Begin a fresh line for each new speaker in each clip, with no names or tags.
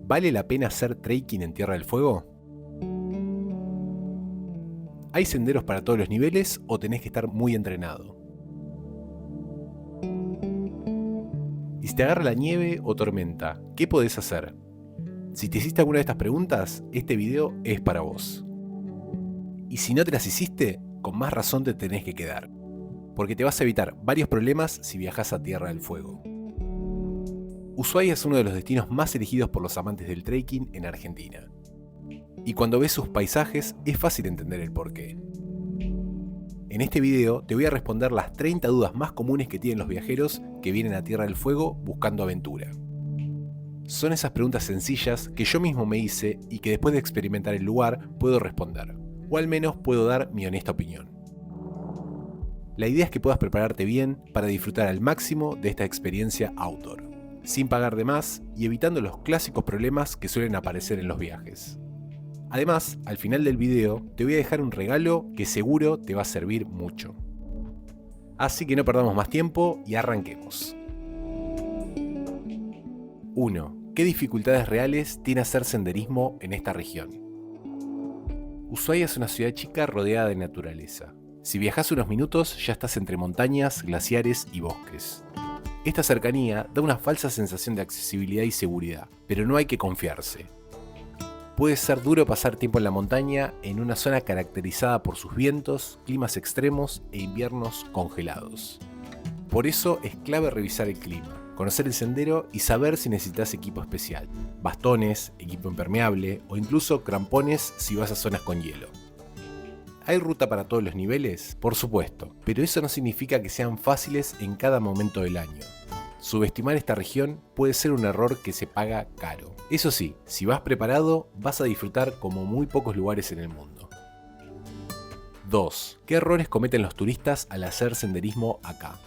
¿Vale la pena hacer trekking en Tierra del Fuego? ¿Hay senderos para todos los niveles o tenés que estar muy entrenado? ¿Y si te agarra la nieve o tormenta, qué podés hacer? Si te hiciste alguna de estas preguntas, este video es para vos. Y si no te las hiciste, con más razón te tenés que quedar, porque te vas a evitar varios problemas si viajas a Tierra del Fuego. Ushuaia es uno de los destinos más elegidos por los amantes del trekking en Argentina. Y cuando ves sus paisajes es fácil entender el porqué. En este video te voy a responder las 30 dudas más comunes que tienen los viajeros que vienen a Tierra del Fuego buscando aventura. Son esas preguntas sencillas que yo mismo me hice y que después de experimentar el lugar puedo responder, o al menos puedo dar mi honesta opinión. La idea es que puedas prepararte bien para disfrutar al máximo de esta experiencia outdoor, sin pagar de más y evitando los clásicos problemas que suelen aparecer en los viajes. Además, al final del video te voy a dejar un regalo que seguro te va a servir mucho. Así que no perdamos más tiempo y arranquemos. 1. ¿Qué dificultades reales tiene hacer senderismo en esta región? Ushuaia es una ciudad chica rodeada de naturaleza. Si viajas unos minutos ya estás entre montañas, glaciares y bosques. Esta cercanía da una falsa sensación de accesibilidad y seguridad, pero no hay que confiarse. Puede ser duro pasar tiempo en la montaña en una zona caracterizada por sus vientos, climas extremos e inviernos congelados. Por eso es clave revisar el clima, conocer el sendero y saber si necesitas equipo especial, bastones, equipo impermeable o incluso crampones si vas a zonas con hielo. ¿Hay ruta para todos los niveles? Por supuesto, pero eso no significa que sean fáciles en cada momento del año. Subestimar esta región puede ser un error que se paga caro. Eso sí, si vas preparado, vas a disfrutar como muy pocos lugares en el mundo. 2. ¿Qué errores cometen los turistas al hacer senderismo acá?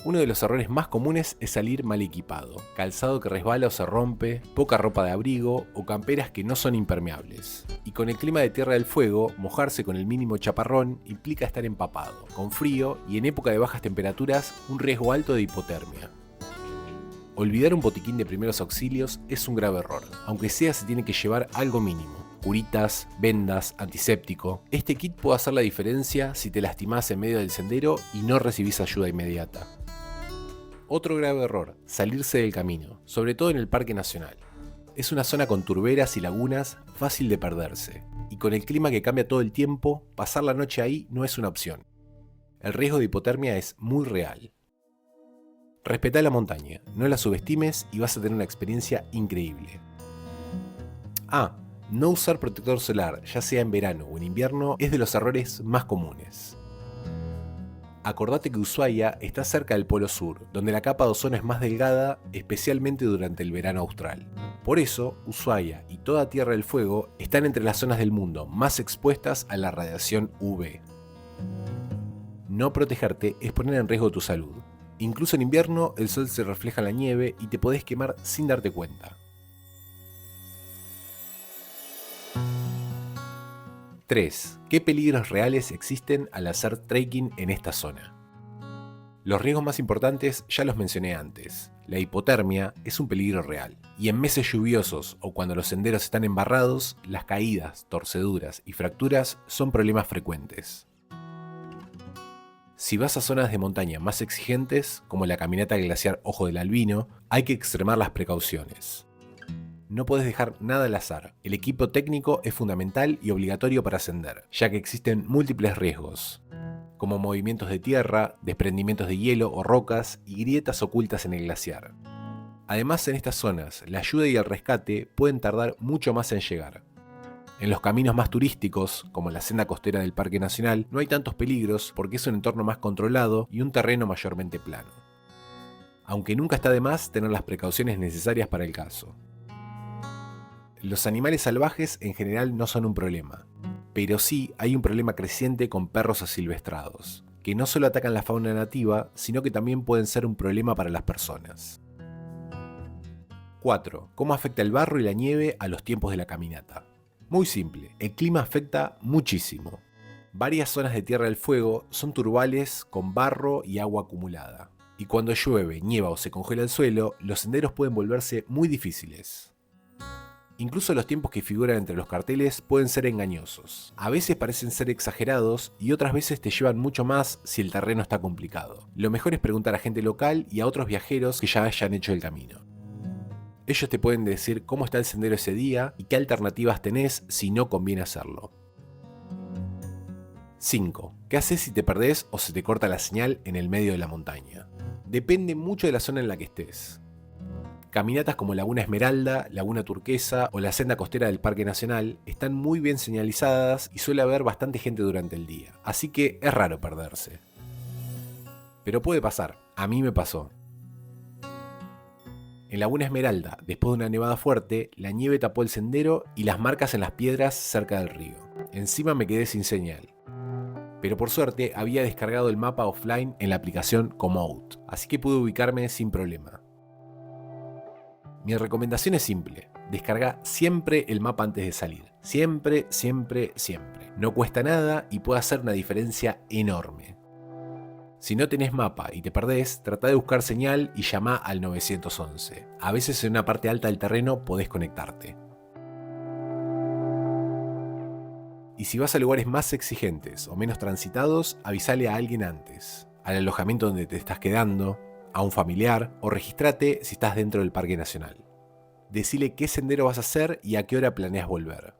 Uno de los errores más comunes es salir mal equipado, calzado que resbala o se rompe, poca ropa de abrigo o camperas que no son impermeables. Y con el clima de Tierra del Fuego, mojarse con el mínimo chaparrón implica estar empapado, con frío y en época de bajas temperaturas un riesgo alto de hipotermia. Olvidar un botiquín de primeros auxilios es un grave error, aunque sea se tiene que llevar algo mínimo. Curitas, vendas, antiséptico. Este kit puede hacer la diferencia si te lastimás en medio del sendero y no recibís ayuda inmediata. Otro grave error, salirse del camino, sobre todo en el Parque Nacional. Es una zona con turberas y lagunas, fácil de perderse, y con el clima que cambia todo el tiempo, pasar la noche ahí no es una opción. El riesgo de hipotermia es muy real. Respetá la montaña, no la subestimes y vas a tener una experiencia increíble. No usar protector solar, ya sea en verano o en invierno, es de los errores más comunes. Acordate que Ushuaia está cerca del Polo Sur, donde la capa de ozono es más delgada, especialmente durante el verano austral. Por eso, Ushuaia y toda Tierra del Fuego están entre las zonas del mundo más expuestas a la radiación UV. No protegerte es poner en riesgo tu salud. Incluso en invierno el sol se refleja en la nieve y te podés quemar sin darte cuenta. 3. ¿Qué peligros reales existen al hacer trekking en esta zona? Los riesgos más importantes ya los mencioné antes. La hipotermia es un peligro real, y en meses lluviosos o cuando los senderos están embarrados, las caídas, torceduras y fracturas son problemas frecuentes. Si vas a zonas de montaña más exigentes, como la caminata glaciar Ojo del Albino, hay que extremar las precauciones. No podés dejar nada al azar. El equipo técnico es fundamental y obligatorio para ascender, ya que existen múltiples riesgos, como movimientos de tierra, desprendimientos de hielo o rocas y grietas ocultas en el glaciar. Además, en estas zonas, la ayuda y el rescate pueden tardar mucho más en llegar. En los caminos más turísticos, como la senda costera del Parque Nacional, no hay tantos peligros porque es un entorno más controlado y un terreno mayormente plano. Aunque nunca está de más tener las precauciones necesarias para el caso. Los animales salvajes en general no son un problema, pero sí hay un problema creciente con perros asilvestrados, que no solo atacan la fauna nativa, sino que también pueden ser un problema para las personas. 4. ¿Cómo afecta el barro y la nieve a los tiempos de la caminata? Muy simple, el clima afecta muchísimo. Varias zonas de Tierra del Fuego son turbales con barro y agua acumulada, y cuando llueve, nieva o se congela el suelo, los senderos pueden volverse muy difíciles. Incluso los tiempos que figuran entre los carteles pueden ser engañosos. A veces parecen ser exagerados y otras veces te llevan mucho más si el terreno está complicado. Lo mejor es preguntar a gente local y a otros viajeros que ya hayan hecho el camino. Ellos te pueden decir cómo está el sendero ese día y qué alternativas tenés si no conviene hacerlo. 5. ¿Qué haces si te perdés o se te corta la señal en el medio de la montaña? Depende mucho de la zona en la que estés. Caminatas como Laguna Esmeralda, Laguna Turquesa o la senda costera del Parque Nacional están muy bien señalizadas y suele haber bastante gente durante el día, así que es raro perderse. Pero puede pasar, a mí me pasó. En Laguna Esmeralda, después de una nevada fuerte, la nieve tapó el sendero y las marcas en las piedras cerca del río. Encima me quedé sin señal. Pero por suerte había descargado el mapa offline en la aplicación Komoot, así que pude ubicarme sin problema. Mi recomendación es simple, descarga siempre el mapa antes de salir. Siempre, siempre, siempre. No cuesta nada y puede hacer una diferencia enorme. Si no tenés mapa y te perdés, trata de buscar señal y llama al 911. A veces en una parte alta del terreno podés conectarte. Y si vas a lugares más exigentes o menos transitados, avísale a alguien antes, al alojamiento donde te estás quedando, a un familiar o regístrate si estás dentro del Parque Nacional. Decile qué sendero vas a hacer y a qué hora planeas volver.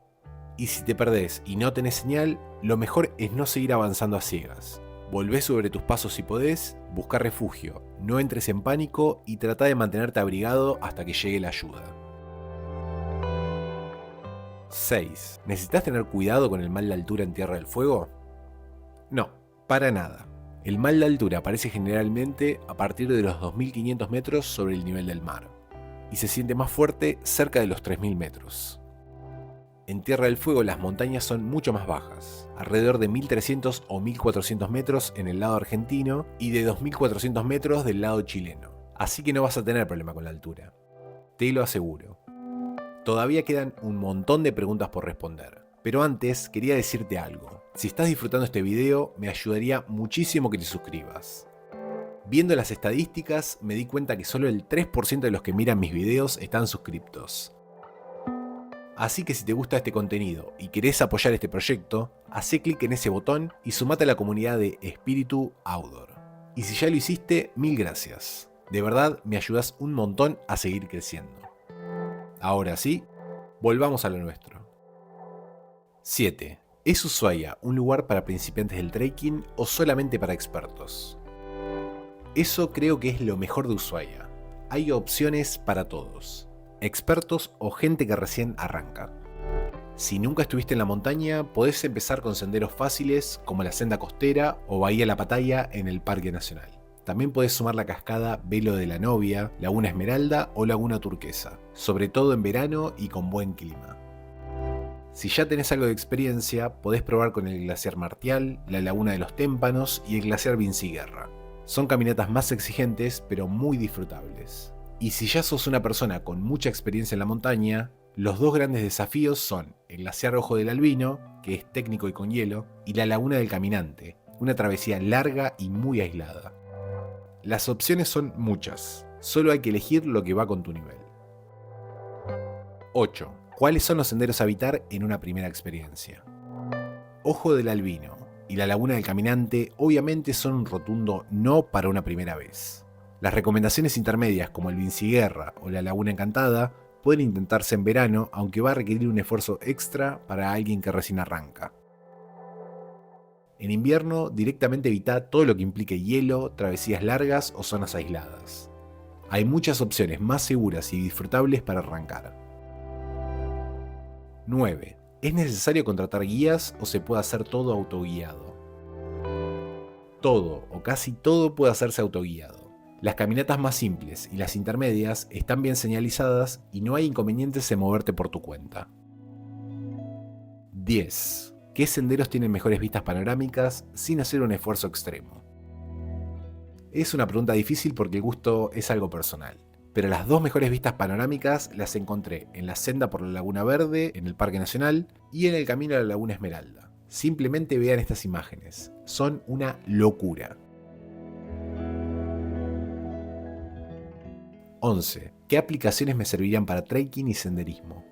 Y si te perdés y no tenés señal, lo mejor es no seguir avanzando a ciegas. Volvé sobre tus pasos si podés, busca refugio, no entres en pánico y trata de mantenerte abrigado hasta que llegue la ayuda. 6. ¿Necesitas tener cuidado con el mal de altura en Tierra del Fuego? No, para nada. El mal de altura aparece generalmente a partir de los 2.500 metros sobre el nivel del mar, y se siente más fuerte cerca de los 3.000 metros. En Tierra del Fuego las montañas son mucho más bajas, alrededor de 1.300 o 1.400 metros en el lado argentino y de 2.400 metros del lado chileno, así que no vas a tener problema con la altura. Te lo aseguro. Todavía quedan un montón de preguntas por responder, pero antes quería decirte algo. Si estás disfrutando este video, me ayudaría muchísimo que te suscribas. Viendo las estadísticas, me di cuenta que solo el 3% de los que miran mis videos están suscriptos. Así que si te gusta este contenido y querés apoyar este proyecto, hacé clic en ese botón y sumate a la comunidad de Espíritu Outdoor. Y si ya lo hiciste, mil gracias. De verdad me ayudas un montón a seguir creciendo. Ahora sí, volvamos a lo nuestro. 7. ¿Es Ushuaia un lugar para principiantes del trekking o solamente para expertos? Eso creo que es lo mejor de Ushuaia. Hay opciones para todos, expertos o gente que recién arranca. Si nunca estuviste en la montaña, podés empezar con senderos fáciles como la senda costera o Bahía La Pataya en el Parque Nacional. También podés sumar la cascada Velo de la Novia, Laguna Esmeralda o Laguna Turquesa, sobre todo en verano y con buen clima. Si ya tenés algo de experiencia, podés probar con el Glaciar Martial, la Laguna de los Témpanos y el Glaciar Vinciguerra. Son caminatas más exigentes, pero muy disfrutables. Y si ya sos una persona con mucha experiencia en la montaña, los dos grandes desafíos son el Glaciar Ojo del Albino, que es técnico y con hielo, y la Laguna del Caminante, una travesía larga y muy aislada. Las opciones son muchas, solo hay que elegir lo que va con tu nivel. 8. ¿Cuáles son los senderos a evitar en una primera experiencia? Ojo del Albino y la Laguna del Caminante obviamente son un rotundo no para una primera vez. Las recomendaciones intermedias como el Vinciguerra o la Laguna Encantada pueden intentarse en verano, aunque va a requerir un esfuerzo extra para alguien que recién arranca. En invierno, directamente evita todo lo que implique hielo, travesías largas o zonas aisladas. Hay muchas opciones más seguras y disfrutables para arrancar. 9. ¿Es necesario contratar guías o se puede hacer todo autoguiado? Todo o casi todo puede hacerse autoguiado. Las caminatas más simples y las intermedias están bien señalizadas y no hay inconvenientes en moverte por tu cuenta. 10. ¿Qué senderos tienen mejores vistas panorámicas sin hacer un esfuerzo extremo? Es una pregunta difícil porque el gusto es algo personal, pero las dos mejores vistas panorámicas las encontré en la senda por la Laguna Verde en el Parque Nacional y en el camino a la Laguna Esmeralda. Simplemente vean estas imágenes, son una locura. 11. ¿Qué aplicaciones me servirían para trekking y senderismo?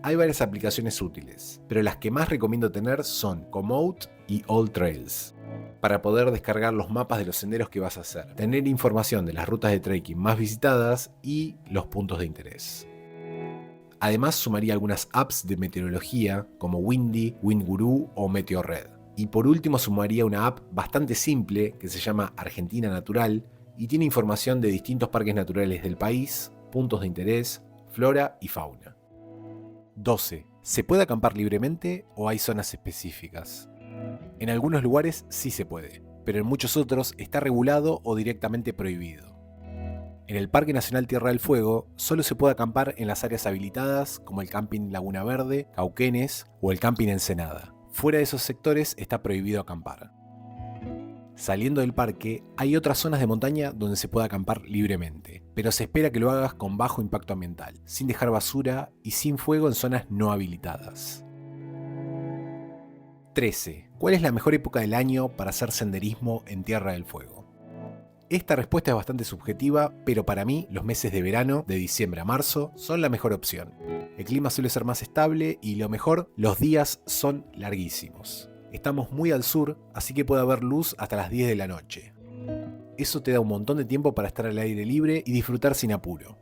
Hay varias aplicaciones útiles, pero las que más recomiendo tener son Komoot y AllTrails, para poder descargar los mapas de los senderos que vas a hacer, tener información de las rutas de trekking más visitadas y los puntos de interés. Además sumaría algunas apps de meteorología como Windy, WindGuru o Meteorred. Y por último sumaría una app bastante simple que se llama Argentina Natural y tiene información de distintos parques naturales del país, puntos de interés, flora y fauna. 12. ¿Se puede acampar libremente o hay zonas específicas? En algunos lugares sí se puede, pero en muchos otros está regulado o directamente prohibido. En el Parque Nacional Tierra del Fuego solo se puede acampar en las áreas habilitadas como el Camping Laguna Verde, Cauquenes o el Camping Ensenada. Fuera de esos sectores está prohibido acampar. Saliendo del parque, hay otras zonas de montaña donde se puede acampar libremente, pero se espera que lo hagas con bajo impacto ambiental, sin dejar basura y sin fuego en zonas no habilitadas. 13. ¿Cuál es la mejor época del año para hacer senderismo en Tierra del Fuego? Esta respuesta es bastante subjetiva, pero para mí los meses de verano, de diciembre a marzo, son la mejor opción. El clima suele ser más estable y lo mejor, los días son larguísimos. Estamos muy al sur, así que puede haber luz hasta las 10 de la noche. Eso te da un montón de tiempo para estar al aire libre y disfrutar sin apuro.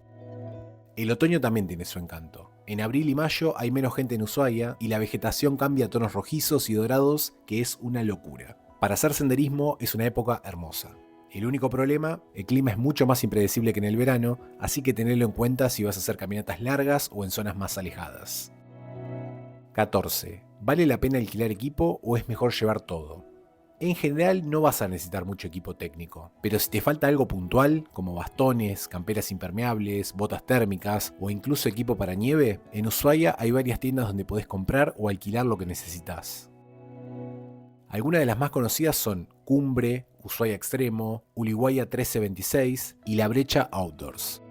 El otoño también tiene su encanto. En abril y mayo hay menos gente en Ushuaia y la vegetación cambia a tonos rojizos y dorados, que es una locura. Para hacer senderismo es una época hermosa. El único problema, el clima es mucho más impredecible que en el verano, así que tenedlo en cuenta si vas a hacer caminatas largas o en zonas más alejadas. 14. ¿Vale la pena alquilar equipo o es mejor llevar todo? En general no vas a necesitar mucho equipo técnico, pero si te falta algo puntual, como bastones, camperas impermeables, botas térmicas o incluso equipo para nieve, en Ushuaia hay varias tiendas donde podés comprar o alquilar lo que necesitas. Algunas de las más conocidas son Cumbre, Ushuaia Extremo, Ulihuaya 1326 y La Brecha Outdoors.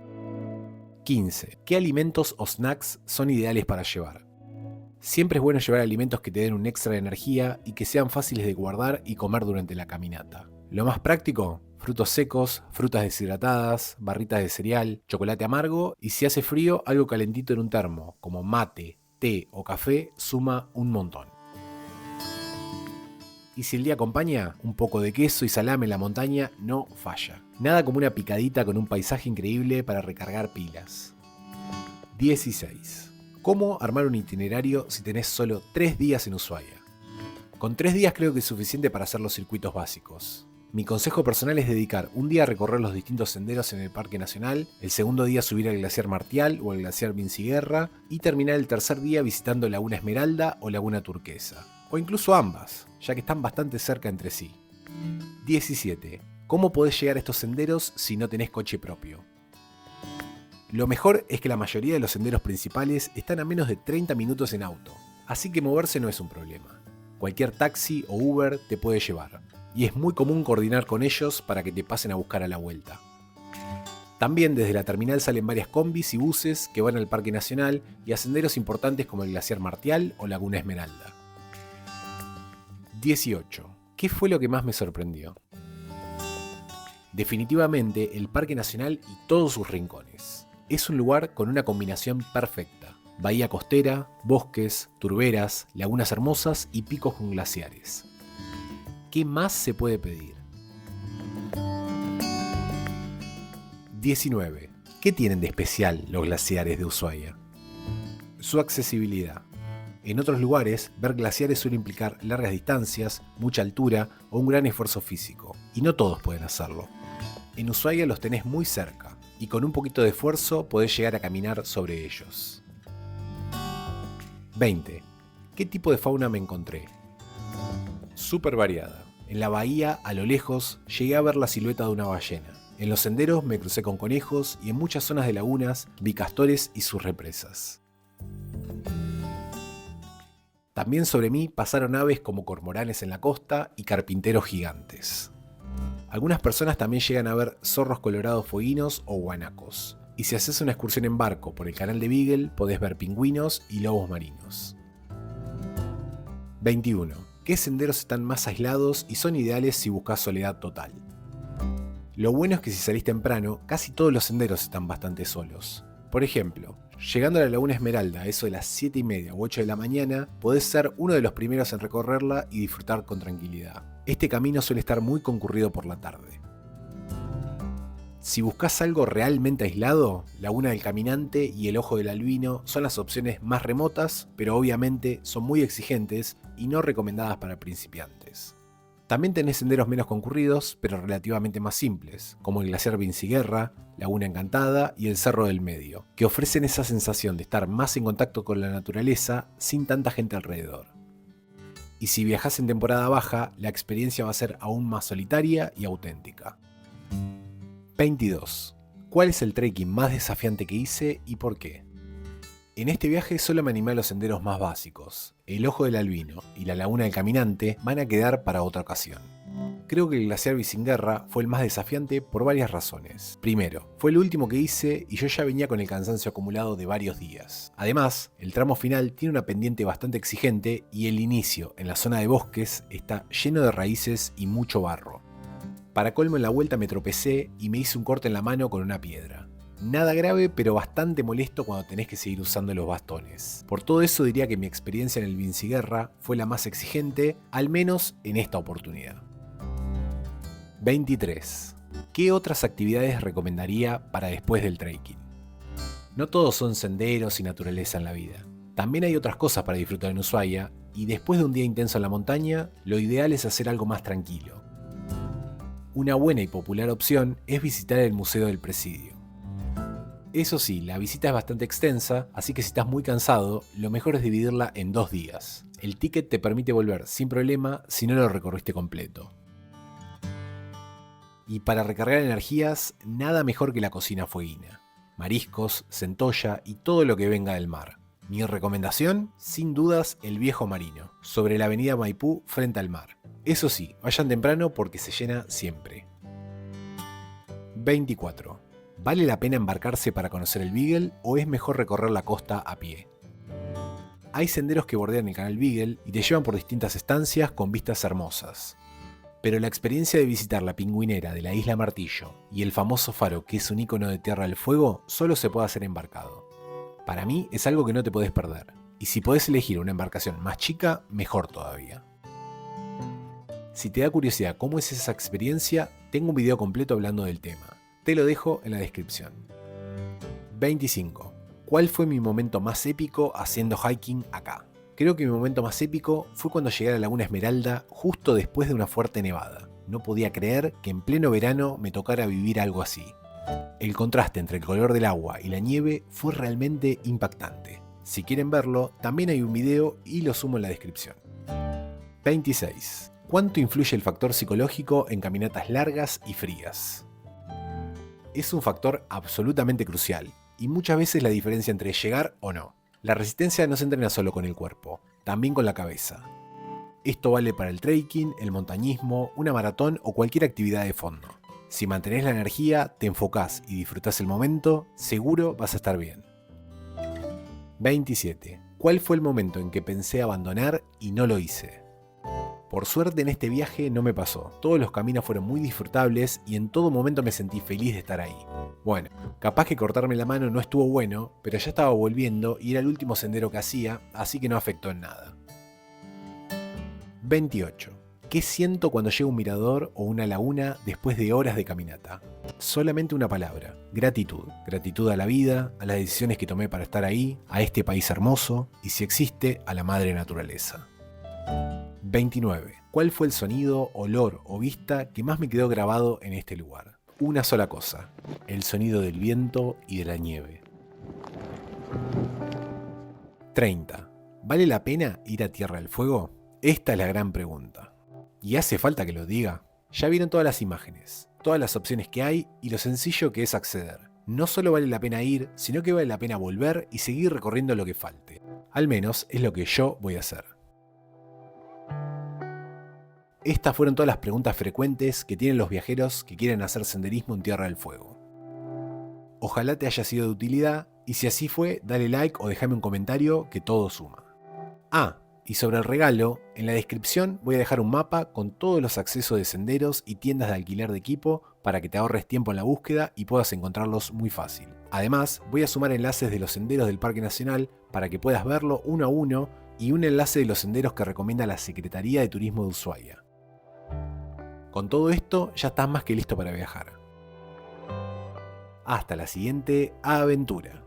15. ¿Qué alimentos o snacks son ideales para llevar? Siempre es bueno llevar alimentos que te den un extra de energía y que sean fáciles de guardar y comer durante la caminata. Lo más práctico, frutos secos, frutas deshidratadas, barritas de cereal, chocolate amargo y si hace frío, algo calentito en un termo, como mate, té o café, suma un montón. Y si el día acompaña, un poco de queso y salame en la montaña no falla. Nada como una picadita con un paisaje increíble para recargar pilas. 16. ¿Cómo armar un itinerario si tenés solo 3 días en Ushuaia? Con 3 días creo que es suficiente para hacer los circuitos básicos. Mi consejo personal es dedicar un día a recorrer los distintos senderos en el Parque Nacional, el segundo día subir al glaciar Martial o al glaciar Vinciguerra y terminar el tercer día visitando Laguna Esmeralda o Laguna Turquesa, o incluso ambas, ya que están bastante cerca entre sí. 17. ¿Cómo podés llegar a estos senderos si no tenés coche propio? Lo mejor es que la mayoría de los senderos principales están a menos de 30 minutos en auto, así que moverse no es un problema. Cualquier taxi o Uber te puede llevar, y es muy común coordinar con ellos para que te pasen a buscar a la vuelta. También desde la terminal salen varias combis y buses que van al Parque Nacional y a senderos importantes como el glaciar Martial o Laguna Esmeralda. 18. ¿Qué fue lo que más me sorprendió? Definitivamente el Parque Nacional y todos sus rincones. Es un lugar con una combinación perfecta. Bahía costera, bosques, turberas, lagunas hermosas y picos con glaciares. ¿Qué más se puede pedir? 19. ¿Qué tienen de especial los glaciares de Ushuaia? Su accesibilidad. En otros lugares, ver glaciares suele implicar largas distancias, mucha altura o un gran esfuerzo físico, y no todos pueden hacerlo. En Ushuaia los tenés muy cerca, y con un poquito de esfuerzo podés llegar a caminar sobre ellos. 20. ¿Qué tipo de fauna me encontré? Súper variada. En la bahía, a lo lejos, llegué a ver la silueta de una ballena. En los senderos me crucé con conejos y en muchas zonas de lagunas vi castores y sus represas. También sobre mí pasaron aves como cormoranes en la costa y carpinteros gigantes. Algunas personas también llegan a ver zorros colorados fueguinos o guanacos. Y si haces una excursión en barco por el canal de Beagle, podés ver pingüinos y lobos marinos. 21. ¿Qué senderos están más aislados y son ideales si buscas soledad total? Lo bueno es que si salís temprano, casi todos los senderos están bastante solos. Por ejemplo, llegando a la Laguna Esmeralda a eso de las 7:30 u 8 de la mañana, podés ser uno de los primeros en recorrerla y disfrutar con tranquilidad. Este camino suele estar muy concurrido por la tarde. Si buscas algo realmente aislado, Laguna del Caminante y el Ojo del Albino son las opciones más remotas, pero obviamente son muy exigentes y no recomendadas para principiantes. También tenés senderos menos concurridos, pero relativamente más simples, como el Glaciar Vinciguerra, Laguna Encantada y el Cerro del Medio, que ofrecen esa sensación de estar más en contacto con la naturaleza sin tanta gente alrededor. Y si viajás en temporada baja, la experiencia va a ser aún más solitaria y auténtica. 22. ¿Cuál es el trekking más desafiante que hice y por qué? En este viaje solo me animé a los senderos más básicos. El Ojo del Albino y la Laguna del Caminante van a quedar para otra ocasión. Creo que el Glaciar Vicinguerra fue el más desafiante por varias razones. Primero, fue el último que hice y yo ya venía con el cansancio acumulado de varios días. Además, el tramo final tiene una pendiente bastante exigente y el inicio, en la zona de bosques, está lleno de raíces y mucho barro. Para colmo, en la vuelta me tropecé y me hice un corte en la mano con una piedra. Nada grave, pero bastante molesto cuando tenés que seguir usando los bastones. Por todo eso diría que mi experiencia en el Vinciguerra fue la más exigente, al menos en esta oportunidad. 23. ¿Qué otras actividades recomendaría para después del trekking? No todos son senderos y naturaleza en la vida. También hay otras cosas para disfrutar en Ushuaia, y después de un día intenso en la montaña, lo ideal es hacer algo más tranquilo. Una buena y popular opción es visitar el Museo del Presidio. Eso sí, la visita es bastante extensa, así que si estás muy cansado, lo mejor es dividirla en 2 días. El ticket te permite volver sin problema si no lo recorriste completo. Y para recargar energías, nada mejor que la cocina fueguina. Mariscos, centolla y todo lo que venga del mar. Mi recomendación, sin dudas, el Viejo Marino, sobre la avenida Maipú frente al mar. Eso sí, vayan temprano porque se llena siempre. 24. ¿Vale la pena embarcarse para conocer el Beagle o es mejor recorrer la costa a pie? Hay senderos que bordean el canal Beagle y te llevan por distintas estancias con vistas hermosas. Pero la experiencia de visitar la pingüinera de la Isla Martillo y el famoso faro que es un icono de Tierra del Fuego solo se puede hacer embarcado. Para mí es algo que no te podés perder, y si podés elegir una embarcación más chica, mejor todavía. Si te da curiosidad cómo es esa experiencia, tengo un video completo hablando del tema. Te lo dejo en la descripción. 25. ¿Cuál fue mi momento más épico haciendo hiking acá? Creo que mi momento más épico fue cuando llegué a la Laguna Esmeralda justo después de una fuerte nevada. No podía creer que en pleno verano me tocara vivir algo así. El contraste entre el color del agua y la nieve fue realmente impactante. Si quieren verlo, también hay un video y lo sumo en la descripción. 26. ¿Cuánto influye el factor psicológico en caminatas largas y frías? Es un factor absolutamente crucial, y muchas veces la diferencia entre llegar o no. La resistencia no se entrena solo con el cuerpo, también con la cabeza. Esto vale para el trekking, el montañismo, una maratón o cualquier actividad de fondo. Si mantenés la energía, te enfocás y disfrutás el momento, seguro vas a estar bien. 27. ¿Cuál fue el momento en que pensé abandonar y no lo hice? Por suerte en este viaje no me pasó, todos los caminos fueron muy disfrutables y en todo momento me sentí feliz de estar ahí. Bueno, capaz que cortarme la mano no estuvo bueno, pero ya estaba volviendo y era el último sendero que hacía, así que no afectó en nada. 28. ¿Qué siento cuando llego a un mirador o una laguna después de horas de caminata? Solamente una palabra, gratitud. Gratitud a la vida, a las decisiones que tomé para estar ahí, a este país hermoso y si existe, a la madre naturaleza. 29. ¿Cuál fue el sonido, olor o vista que más me quedó grabado en este lugar? Una sola cosa, el sonido del viento y de la nieve. 30. ¿Vale la pena ir a Tierra del Fuego? Esta es la gran pregunta. ¿Y hace falta que lo diga? Ya vieron todas las imágenes, todas las opciones que hay y lo sencillo que es acceder. No solo vale la pena ir, sino que vale la pena volver y seguir recorriendo lo que falte. Al menos es lo que yo voy a hacer. Estas fueron todas las preguntas frecuentes que tienen los viajeros que quieren hacer senderismo en Tierra del Fuego. Ojalá te haya sido de utilidad y si así fue, dale like o déjame un comentario que todo suma. Y sobre el regalo, en la descripción voy a dejar un mapa con todos los accesos de senderos y tiendas de alquiler de equipo para que te ahorres tiempo en la búsqueda y puedas encontrarlos muy fácil. Además, voy a sumar enlaces de los senderos del Parque Nacional para que puedas verlo uno a uno y un enlace de los senderos que recomienda la Secretaría de Turismo de Ushuaia. Con todo esto ya estás más que listo para viajar. Hasta la siguiente aventura.